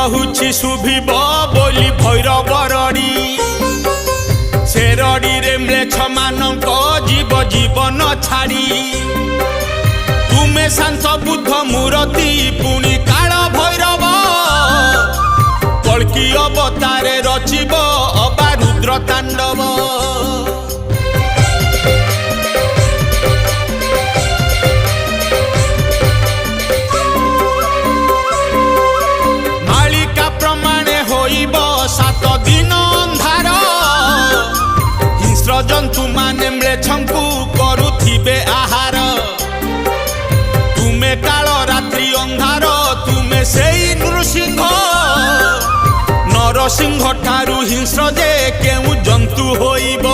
कहुछि शुभिब बोली भैरव रड़ी से रड़ी रे म्लेच्छ मानक जीव जीवन छाड़ी तुमे शांत बुद्ध मूर्ति पुणी काल भैरव कल्की अवतारे रचिब अबा रुद्र तांडव मालिका प्रमाणे होइब 7 दिन अंधार हिंस्र जंतु माने म्लेच्छंकु करुथिबे आहार तुमे काल रात्रि अंधार तुमे सेई नृसिंह नरसिंह ठारू हिंस्र जे केउ जंतु होइब